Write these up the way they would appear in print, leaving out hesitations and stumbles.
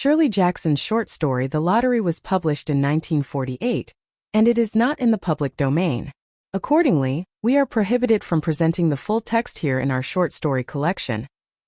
Shirley Jackson's short story The Lottery was published in 1948, and it is not in the public domain. Accordingly, we are prohibited from presenting the full text here in our short story collection.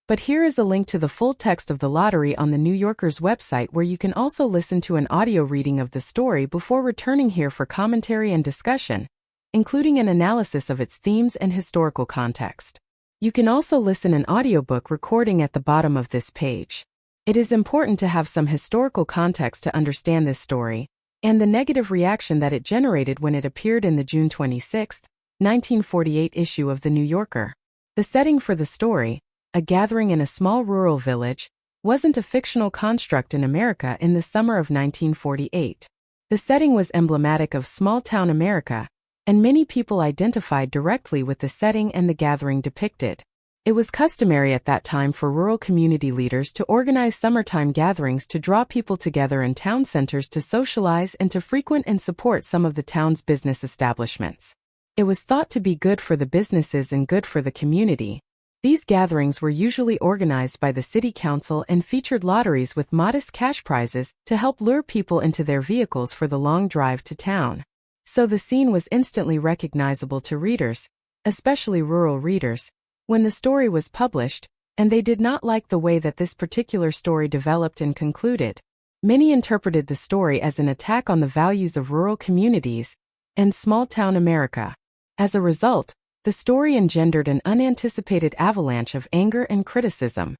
But here is a link to the full text of The Lottery on the New Yorker's website, where you can also listen to an audio reading of the story before returning here for commentary and discussion, including an analysis of its themes and historical context. You can also listen an audiobook recording at the bottom of this page. It is important to have some historical context to understand this story, and the negative reaction that it generated when it appeared in the June 26, 1948 issue of The New Yorker. The setting for the story, a gathering in a small rural village, wasn't a fictional construct in America in the summer of 1948. The setting was emblematic of small-town America, and many people identified directly with the setting and the gathering depicted. It was customary at that time for rural community leaders to organize summertime gatherings to draw people together in town centers to socialize and to frequent and support some of the town's business establishments. It was thought to be good for the businesses and good for the community. These gatherings were usually organized by the city council and featured lotteries with modest cash prizes to help lure people into their vehicles for the long drive to town. So the scene was instantly recognizable to readers, especially rural readers, when the story was published, and they did not like the way that this particular story developed and concluded. Many interpreted the story as an attack on the values of rural communities and small-town America. As a result, the story engendered an unanticipated avalanche of anger and criticism.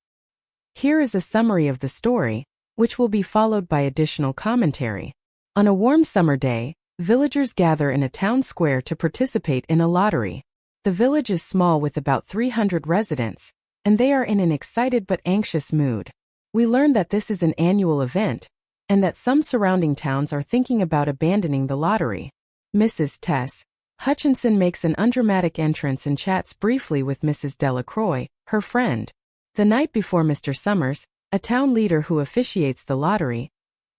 Here is a summary of the story, which will be followed by additional commentary. On a warm summer day, villagers gather in a town square to participate in a lottery. The village is small with about 300 residents, and they are in an excited but anxious mood. We learn that this is an annual event, and that some surrounding towns are thinking about abandoning the lottery. Mrs. Tess Hutchinson makes an undramatic entrance and chats briefly with Mrs. Delacroix, her friend. The night before, Mr. Summers, a town leader who officiates the lottery,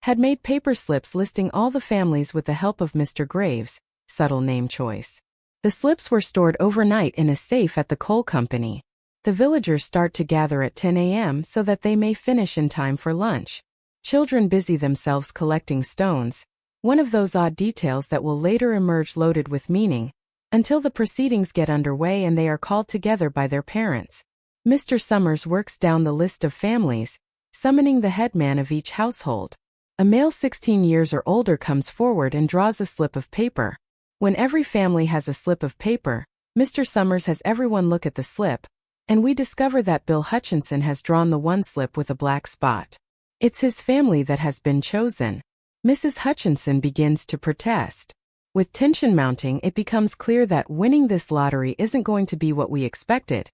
had made paper slips listing all the families with the help of Mr. Graves, subtle name choice. The slips were stored overnight in a safe at the coal company. The villagers start to gather at 10 a.m. so that they may finish in time for lunch. Children busy themselves collecting stones, one of those odd details that will later emerge loaded with meaning, until the proceedings get underway and they are called together by their parents. Mr. Summers works down the list of families, summoning the headman of each household. A male 16 years or older comes forward and draws a slip of paper. When every family has a slip of paper, Mr. Summers has everyone look at the slip, and we discover that Bill Hutchinson has drawn the one slip with a black spot. It's his family that has been chosen. Mrs. Hutchinson begins to protest. With tension mounting, it becomes clear that winning this lottery isn't going to be what we expected,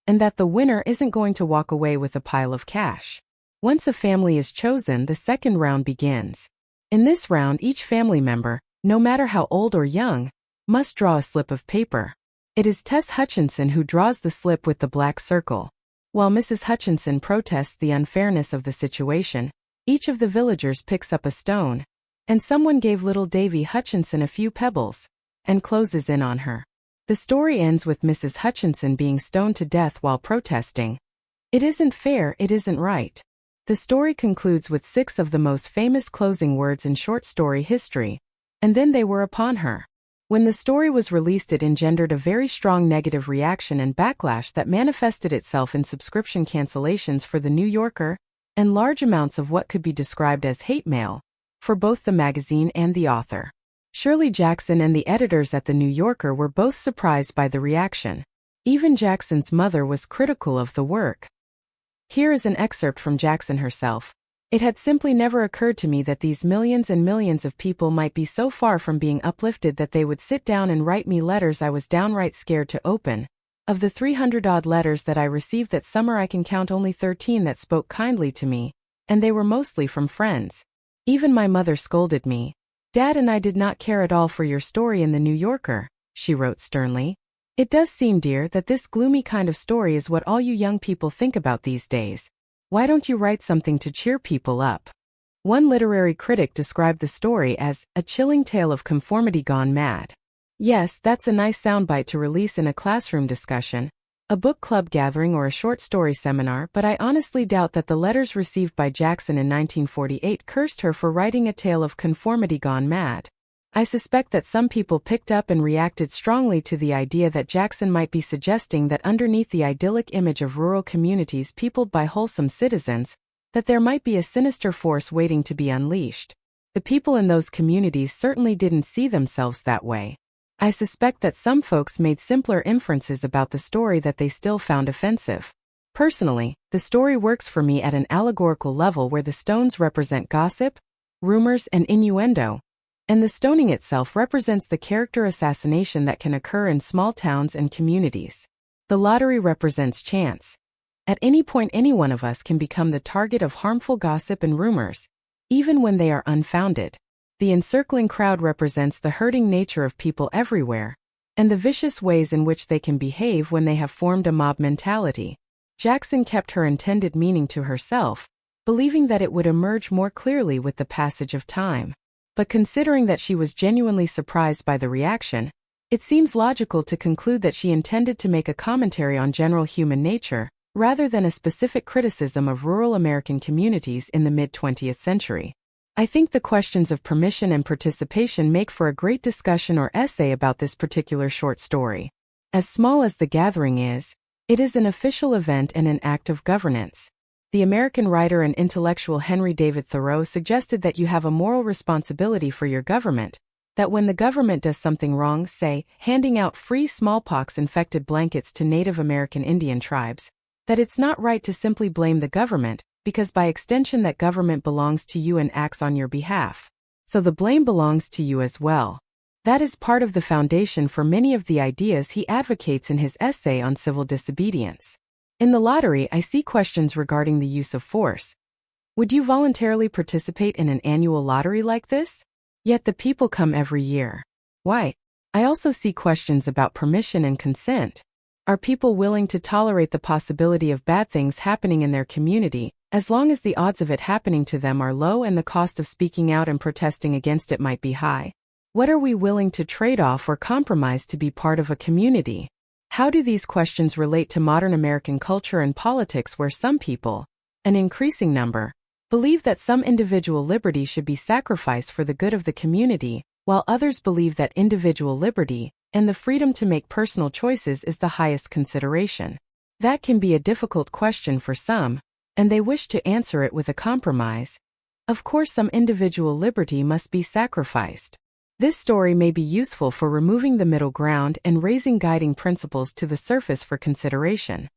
and that the winner isn't going to walk away with a pile of cash. Once a family is chosen, the second round begins. In this round, each family member, no matter how old or young, must draw a slip of paper. It is Tess Hutchinson who draws the slip with the black circle. While Mrs. Hutchinson protests the unfairness of the situation, each of the villagers picks up a stone, and someone gave little Davy Hutchinson a few pebbles, and closes in on her. The story ends with Mrs. Hutchinson being stoned to death while protesting. It isn't fair, it isn't right. The story concludes with 6 of the most famous closing words in short story history, and then they were upon her. When the story was released, it engendered a very strong negative reaction and backlash that manifested itself in subscription cancellations for The New Yorker, and large amounts of what could be described as hate mail, for both the magazine and the author. Shirley Jackson and the editors at The New Yorker were both surprised by the reaction. Even Jackson's mother was critical of the work. Here is an excerpt from Jackson herself. It had simply never occurred to me that these millions and millions of people might be so far from being uplifted that they would sit down and write me letters I was downright scared to open. Of the 300-odd letters that I received that summer, I can count only 13 that spoke kindly to me, and they were mostly from friends. Even my mother scolded me. "Dad and I did not care at all for your story in The New Yorker," she wrote sternly. "It does seem, dear, that this gloomy kind of story is what all you young people think about these days. Why don't you write something to cheer people up?" One literary critic described the story as a chilling tale of conformity gone mad. Yes, that's a nice soundbite to release in a classroom discussion, a book club gathering, or a short story seminar, but I honestly doubt that the letters received by Jackson in 1948 cursed her for writing a tale of conformity gone mad. I suspect that some people picked up and reacted strongly to the idea that Jackson might be suggesting that underneath the idyllic image of rural communities peopled by wholesome citizens, that there might be a sinister force waiting to be unleashed. The people in those communities certainly didn't see themselves that way. I suspect that some folks made simpler inferences about the story that they still found offensive. Personally, the story works for me at an allegorical level where the stones represent gossip, rumors, and innuendo, and the stoning itself represents the character assassination that can occur in small towns and communities. The lottery represents chance. At any point, any one of us can become the target of harmful gossip and rumors, even when they are unfounded. The encircling crowd represents the hurting nature of people everywhere, and the vicious ways in which they can behave when they have formed a mob mentality. Jackson kept her intended meaning to herself, believing that it would emerge more clearly with the passage of time. But considering that she was genuinely surprised by the reaction, it seems logical to conclude that she intended to make a commentary on general human nature, rather than a specific criticism of rural American communities in the mid-20th century. I think the questions of permission and participation make for a great discussion or essay about this particular short story. As small as the gathering is, it is an official event and an act of governance. The American writer and intellectual Henry David Thoreau suggested that you have a moral responsibility for your government, that when the government does something wrong, say, handing out free smallpox-infected blankets to Native American Indian tribes, that it's not right to simply blame the government, because by extension that government belongs to you and acts on your behalf. So the blame belongs to you as well. That is part of the foundation for many of the ideas he advocates in his essay on civil disobedience. In the lottery, I see questions regarding the use of force. Would you voluntarily participate in an annual lottery like this? Yet the people come every year. Why? I also see questions about permission and consent. Are people willing to tolerate the possibility of bad things happening in their community, as long as the odds of it happening to them are low and the cost of speaking out and protesting against it might be high? What are we willing to trade off or compromise to be part of a community? How do these questions relate to modern American culture and politics, where some people, an increasing number, believe that some individual liberty should be sacrificed for the good of the community, while others believe that individual liberty and the freedom to make personal choices is the highest consideration? That can be a difficult question for some, and they wish to answer it with a compromise. Of course, some individual liberty must be sacrificed. This story may be useful for removing the middle ground and raising guiding principles to the surface for consideration.